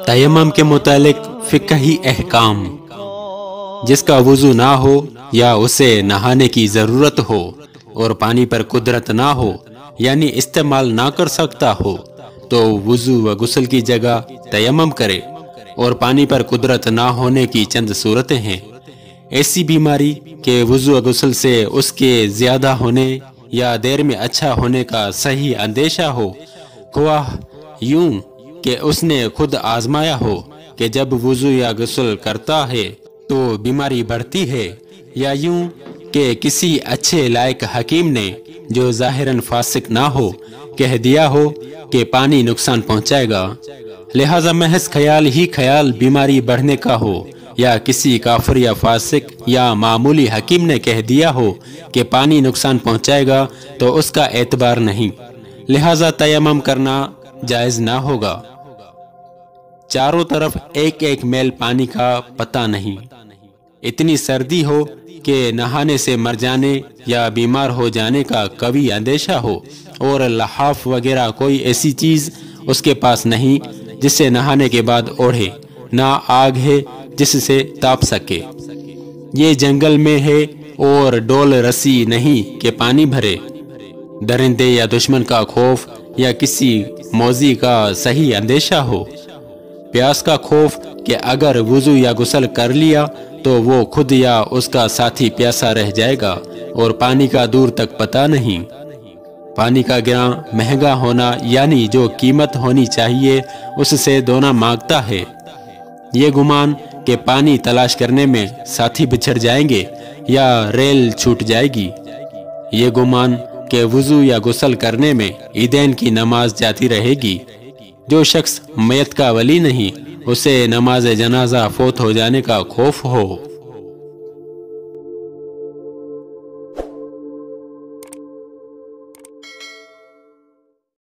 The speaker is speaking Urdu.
تیمم کے متعلق فقہی احکام۔ جس کا وضو نہ ہو یا اسے نہانے کی ضرورت ہو اور پانی پر قدرت نہ ہو یعنی استعمال نہ کر سکتا ہو تو وضو و غسل کی جگہ تیمم کرے۔ اور پانی پر قدرت نہ ہونے کی چند صورتیں ہیں۔ ایسی بیماری کہ وضو و غسل سے اس کے زیادہ ہونے یا دیر میں اچھا ہونے کا صحیح اندیشہ ہو، خواہ یوں کہ اس نے خود آزمایا ہو کہ جب وضو یا غسل کرتا ہے تو بیماری بڑھتی ہے، یا یوں کہ کسی اچھے لائق حکیم نے جو ظاہراً فاسق نہ ہو کہہ دیا ہو کہ پانی نقصان پہنچائے گا، لہذا محض خیال ہی خیال بیماری بڑھنے کا ہو، یا کسی کافر یا فاسق یا معمولی حکیم نے کہہ دیا ہو کہ پانی نقصان پہنچائے گا تو اس کا اعتبار نہیں، لہذا تیمم کرنا جائز نہ ہوگا۔ چاروں طرف ایک ایک میل پانی کا پتہ نہیں، اتنی سردی ہو کہ نہانے سے مر جانے یا بیمار ہو جانے کا قوی اندیشہ ہو، اور لحاف وغیرہ کوئی ایسی چیز اس کے پاس نہیں جس سے نہانے کے بعد اوڑھے، نہ آگ ہے جس سے تاپ سکے، یہ جنگل میں ہے اور ڈول رسی نہیں کہ پانی بھرے، درندے یا دشمن کا خوف یا کسی موذی کا صحیح اندیشہ ہو، پیاس کا خوف کہ اگر وضو یا غسل کر لیا تو وہ خود یا اس کا ساتھی پیاسا رہ جائے گا، اور پانی کا دور تک پتہ نہیں، پانی کا گراں مہنگا ہونا یعنی جو قیمت ہونی چاہیے اس سے دونا مانگتا ہے، یہ گمان کہ پانی تلاش کرنے میں ساتھی بچھڑ جائیں گے یا ریل چھوٹ جائے گی، یہ گمان کہ وضو یا غسل کرنے میں عیدین کی نماز جاتی رہے گی، جو شخص میت کا ولی نہیں اسے نماز جنازہ فوت ہو جانے کا خوف ہو۔